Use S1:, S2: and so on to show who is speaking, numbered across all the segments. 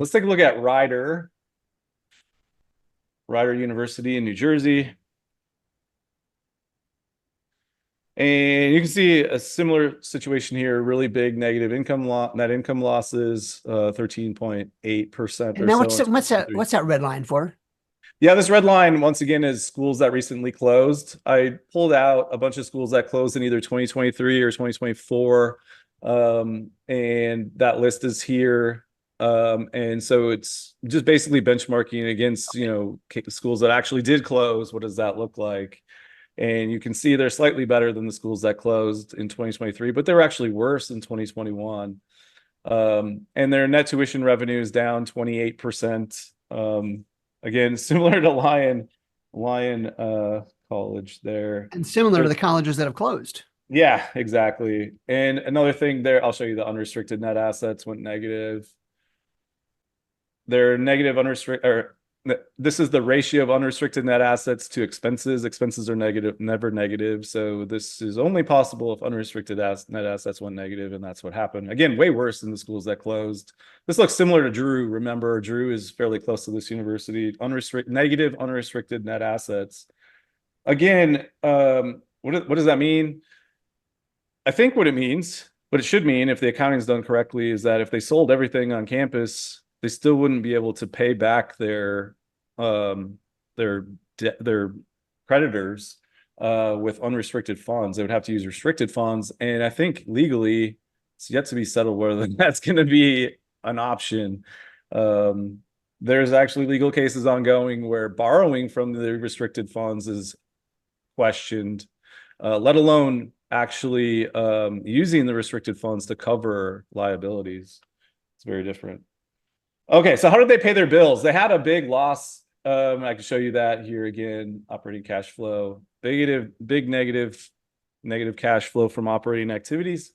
S1: let's take a look at Rider University in New Jersey. And you can see a similar situation here, really big negative net income losses, 13.8%
S2: And
S1: or
S2: now
S1: so
S2: what's
S1: in
S2: what's that red line for?
S1: Yeah, this red line, once again, is schools that recently closed. I pulled out a bunch of schools that closed in either 2023 or 2024. And that list is here. And so it's just basically benchmarking against, schools that actually did close. What does that look like? And you can see they're slightly better than the schools that closed in 2023, but they were actually worse in 2021. And their net tuition revenue is down 28%. Again, similar to Lion College there.
S2: And similar
S1: So,
S2: to the colleges that have closed.
S1: yeah, exactly. And another thing there, I'll show you the unrestricted net assets went negative. They're negative unrestricted, or this is the ratio of unrestricted net assets to expenses. Expenses are negative, never negative. So this is only possible if unrestricted net assets went negative, and that's what happened. Again, way worse than the schools that closed. This looks similar to Drew. Remember, Drew is fairly close to this university. Negative unrestricted net assets. Again, what does that mean? I think what it should mean, if the accounting is done correctly, is that if they sold everything on campus, they still wouldn't be able to pay back their creditors with unrestricted funds. They would have to use restricted funds, and I think legally it's yet to be settled whether that's going to be an option. There's actually legal cases ongoing where borrowing from the restricted funds is questioned, let alone actually using the restricted funds to cover liabilities. It's very different. Okay, so how did they pay their bills? They had a big loss. I can show you that here again. Operating cash flow, big negative cash flow from operating activities.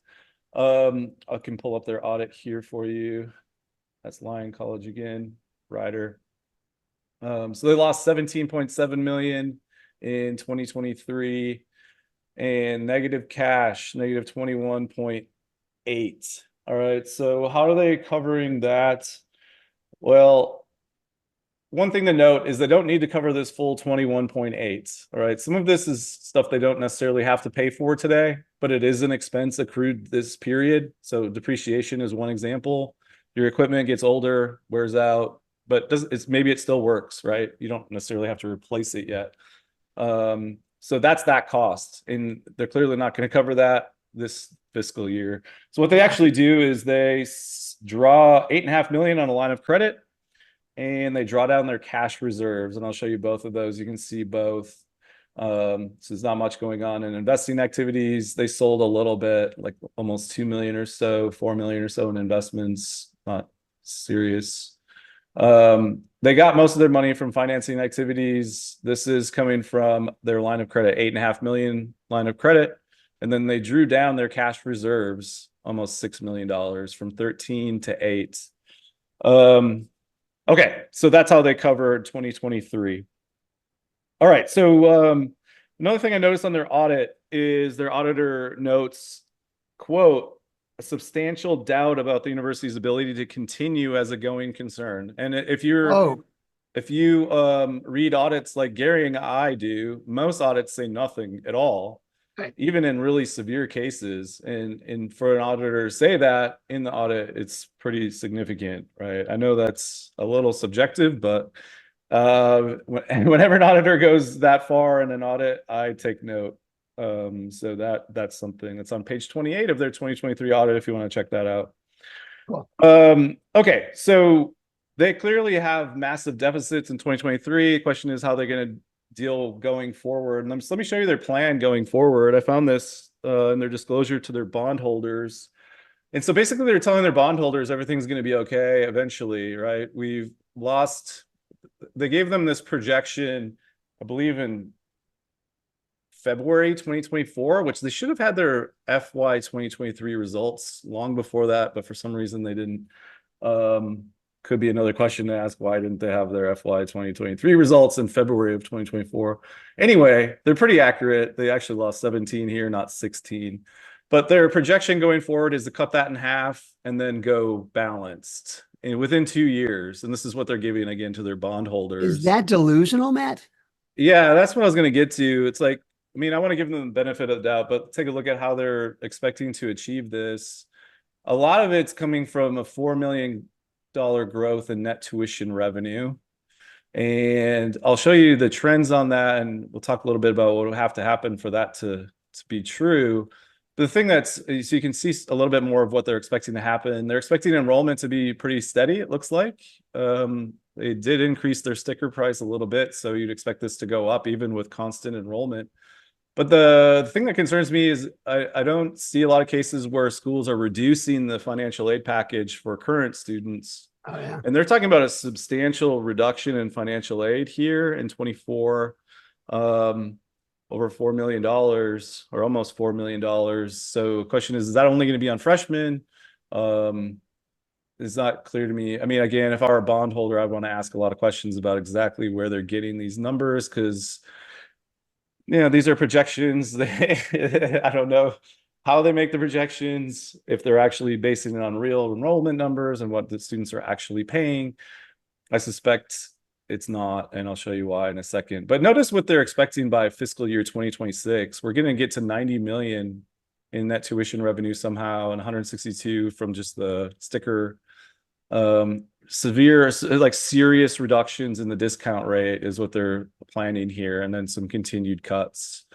S1: I can pull up their audit here for you. That's Lion College again, Rider. So they lost 17.7 million in 2023, and negative cash, negative 21.8. All right, so how are they covering that? Well, one thing to note is they don't need to cover this full 21.8. All right. Some of this is stuff they don't necessarily have to pay for today, but it is an expense accrued this period. So depreciation is one example. Your equipment gets older, wears out, but maybe it still works, right? You don't necessarily have to replace it yet. So that's that cost, and they're clearly not going to cover that this fiscal year. So what they actually do is they draw 8.5 million on a line of credit, and they draw down their cash reserves. And I'll show you both of those. You can see both. So there's not much going on in investing activities. They sold a little bit, like almost 2 million or so, 4 million or so in investments, not serious. They got most of their money from financing activities. This is coming from their line of credit, 8.5 million line of credit. And then they drew down their cash reserves, almost $6 million from 13 to 8. Okay, so that's how they covered 2023. All right, so another thing I noticed on their audit is their auditor notes, quote, a substantial doubt about the university's ability to continue as a going concern. And if you read audits like Gary and I do, most audits say nothing at all. Right. Even in really severe cases. And for an auditor to say that in the audit, it's pretty significant, right? I know that's a little subjective, but whenever an auditor goes that far in an audit, I take note. So that's something that's on page 28 of their 2023 audit if you want to check that out. Cool. Okay, so they clearly have massive deficits in 2023. The question is how they're going to deal going forward. And let me show you their plan going forward. I found this in their disclosure to their bondholders. And so basically they're telling their bondholders everything's going to be okay eventually, right? They gave them this projection, I believe in February 2024, which they should have had their FY 2023 results long before that, but for some reason they didn't. Could be another question to ask. Why didn't they have their FY 2023 results in February of 2024? Anyway, they're pretty accurate. They actually lost 17 here, not 16. But their projection going forward is to cut that in half and then go balanced. within 2 years. And this is what they're giving again to their bondholders.
S2: Is that delusional, Matt?
S1: Yeah, that's what I was going to get to. It's like, I mean, I want to give them the benefit of the doubt, but take a look at how they're expecting to achieve this. A lot of it's coming from a $4 million growth in net tuition revenue. And I'll show you the trends on that, and we'll talk a little bit about what will have to happen for that to be true. The thing so you can see a little bit more of what they're expecting to happen. They're expecting enrollment to be pretty steady, it looks like. They did increase their sticker price a little bit, so you'd expect this to go up even with constant enrollment. But the thing that concerns me is I don't see a lot of cases where schools are reducing the financial aid package for current students.
S2: Oh, yeah.
S1: And they're talking about a substantial reduction in financial aid here in 24, over $4 million or almost $4 million. So the question is that only going to be on freshmen? It's not clear to me. I mean, again, if I were a bondholder, I'd want to ask a lot of questions about exactly where they're getting these numbers, because these are projections. I don't know how they make the projections, if they're actually basing it on real enrollment numbers and what the students are actually paying. I suspect it's not, and I'll show you why in a second. But notice what they're expecting by fiscal year 2026. We're going to get to 90 million in net tuition revenue somehow, and 162 from just the sticker. Severe, like serious reductions in the discount rate is what they're planning here, and then some continued cuts.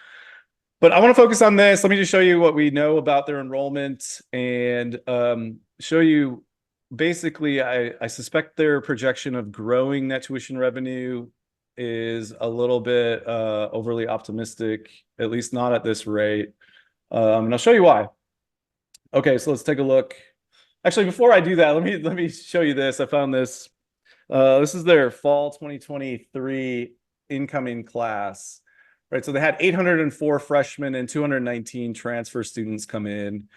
S1: But I want to focus on this. Let me just show you what we know about their enrollment and show you basically, I suspect their projection of growing net tuition revenue is a little bit overly optimistic, at least not at this rate. And I'll show you why. Okay, so let's take a look. Actually, before I do that, let me show you this. I found this. This is their fall 2023 incoming class, right? So they had 804 freshmen and 219 transfer students come in,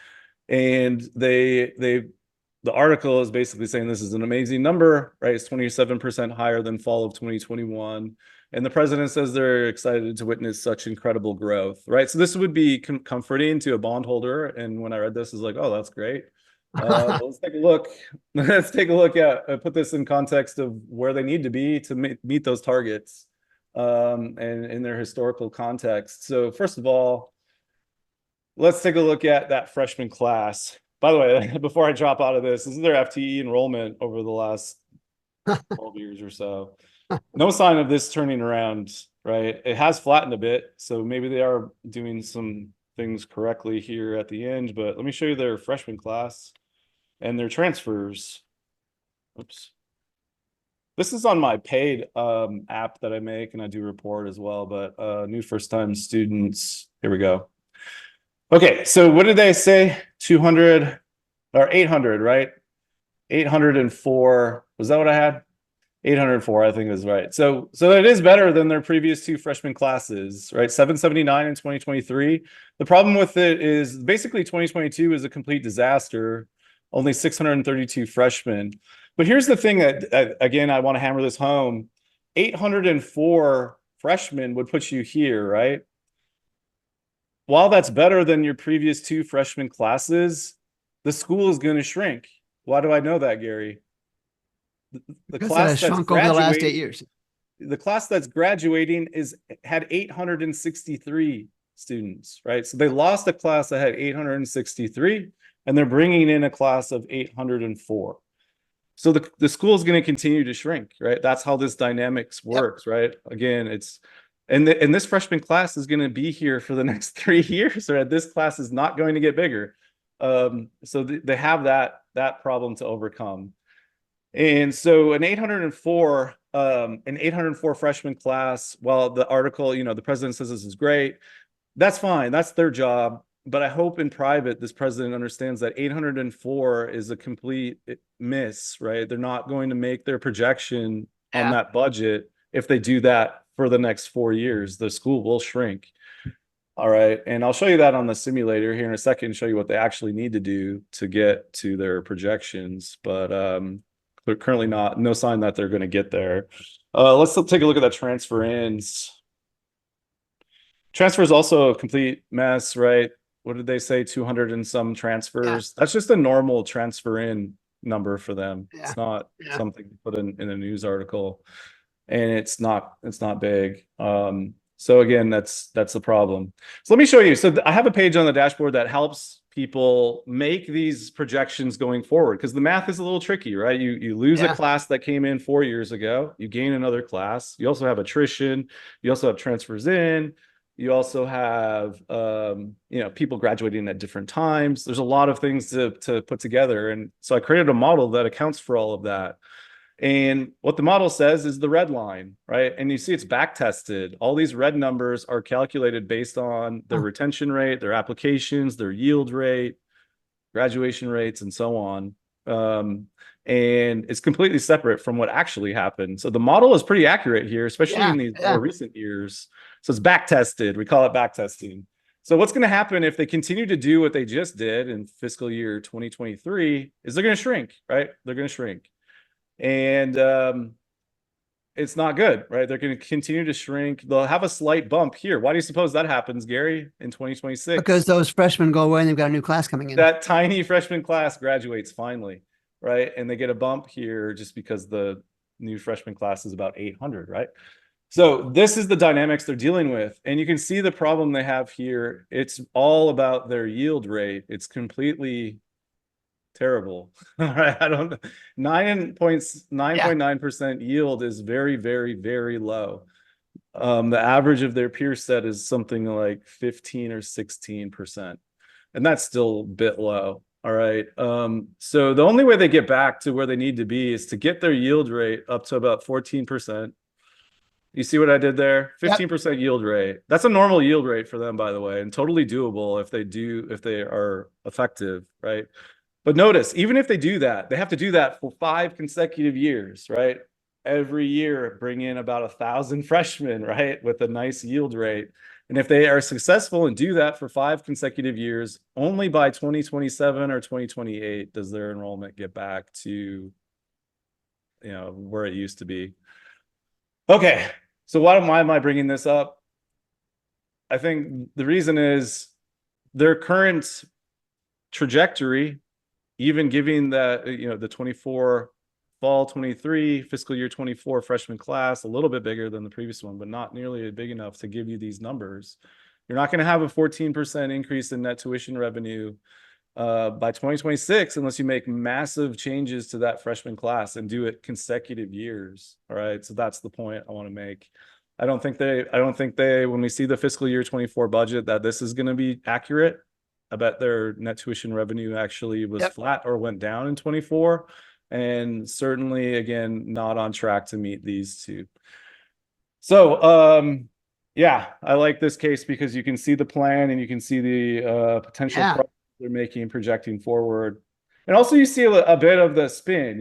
S1: and the article is basically saying this is an amazing number, right? It's 27% higher than fall of 2021. And the president says they're excited to witness such incredible growth, right? So this would be comforting to a bondholder. And when I read this, I was like, oh, that's great. Let's take a look. Let's take a look at put this in context of where they need to be to meet those targets, and in their historical context. So first of all, let's take a look at that freshman class. By the way, before I drop out of this is their FTE enrollment over the last 12 years or so. No sign of this turning around, right? It has flattened a bit, so maybe they are doing some things correctly here at the end. But let me show you their freshman class and their transfers. Oops. This is on my paid app that I make, and I do report as well. But new first-time students, here we go. Okay, so what did they say? 200 or 800, right? 804. Was that what I had? 804, I think is right. So it is better than their previous two freshman classes, right? 779 in 2023. The problem with it is basically 2022 is a complete disaster. Only 632 freshmen. But here's the thing that, again, I want to hammer this home. 804 freshmen would put you here, right? While that's better than your previous two freshman classes, the school is going to shrink. Why do I know that, Gary? The class that's
S2: shrunk over the last 8 years.
S1: The class that's graduating had 863 students, right? So they lost a class that had 863, and they're bringing in a class of 804. So the school is going to continue to shrink, right? That's how this dynamics works, right? Again, and this freshman class is going to be here for the next 3 years, right? This class is not going to get bigger. So they have that problem to overcome. And so an 804 freshman class, while the article, the president says this is great, that's fine. That's their job. But I hope in private, this president understands that 804 is a complete miss, right? They're not going to make their projection on that budget if they do that for the next 4 years. The school will shrink. All right. And I'll show you that on the simulator here in a second, show you what they actually need to do to get to their projections. But they're currently no sign that they're going to get there. Let's take a look at that transfer ins. Transfer is also a complete mess, right? What did they say? 200 and some transfers. That's just a normal transfer in number for them.
S2: Yeah.
S1: It's not
S2: Yeah.
S1: something to put in a news article, and it's not big. So again, that's the problem. So let me show you. So I have a page on the dashboard that helps people make these projections going forward, because the math is a little tricky, right? You lose a
S2: Yeah.
S1: class that came in 4 years ago, you gain another class, you also have attrition, you also have transfers in, you also have people graduating at different times. There's a lot of things to put together, and so I created a model that accounts for all of that. And what the model says is the red line, right? And you see it's back tested. All these red numbers are calculated based on their retention rate, their applications, their yield rate, graduation rates, and so on. And it's completely separate from what actually happened. So the model is pretty accurate here, especially in these more recent years. So it's back tested. We call it back testing. So what's going to happen if they continue to do what they just did in fiscal year 2023 is they're going to shrink, right? They're going to shrink. And it's not good, right? They're going to continue to shrink. They'll have a slight bump here. Why do you suppose that happens, Gary, in 2026?
S2: Because those freshmen go away and they've got a new class coming in.
S1: That tiny freshman class graduates finally, right? And they get a bump here just because the new freshman class is about 800, right? So this is the dynamics they're dealing with. And you can see the problem they have here. It's all about their yield rate. It's completely terrible. All right. 9.9% yield is very, very, very low. The average of their peer set is something like 15 or 16%. And that's still a bit low. All right. So the only way they get back to where they need to be is to get their yield rate up to about 14%. You see what I did there? 15% yield rate. That's a normal yield rate for them, by the way, and totally doable if they are effective, right? But notice, even if they do that, they have to do that for 5 consecutive years, right? Every year, bring in about 1,000 freshmen, right? With a nice yield rate. And if they are successful and do that for 5 consecutive years, only by 2027 or 2028 does their enrollment get back to, where it used to be. Okay, so why am I bringing this up? I think the reason is their current trajectory, even giving that, the 24 fall 23 fiscal year 24 freshman class, a little bit bigger than the previous one, but not nearly big enough to give you these numbers. You're not going to have a 14% increase in net tuition revenue by 2026 unless you make massive changes to that freshman class and do it consecutive years. All right. So that's the point I want to make. I don't think they, when we see the fiscal year 24 budget, that this is going to be accurate. I bet their net tuition revenue actually was flat or went down in 24, and certainly, again, not on track to meet these two. So, yeah, I like this case because you can see the plan and you can see the potential progress they're making, projecting forward, and also you see a bit of the spin.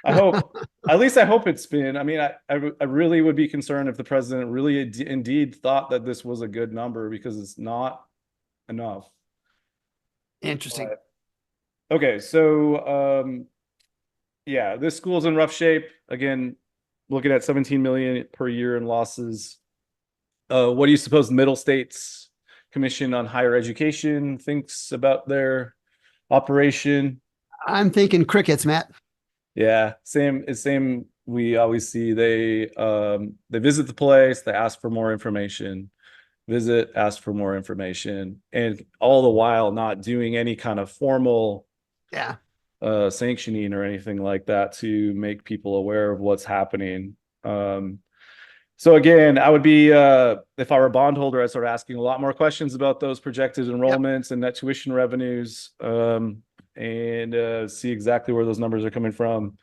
S1: I hope, at least I hope it's spin. I mean, I really would be concerned if the president really indeed thought that this was a good number, because it's not enough.
S2: Interesting.
S1: Okay, so yeah, this school's in rough shape. Again, looking at 17 million per year in losses. What do you suppose the Middle States Commission on Higher Education thinks about their operation?
S2: I'm thinking crickets, Matt.
S1: Yeah, same. We always see they visit the place, they ask for more information. Ask for more information, and all the while not doing any kind of formal sanctioning or anything like that to make people aware of what's happening. So again, I would be, if I were a bondholder, I'd start asking a lot more questions about those projected enrollments and net tuition revenues, and see exactly where those numbers are coming from.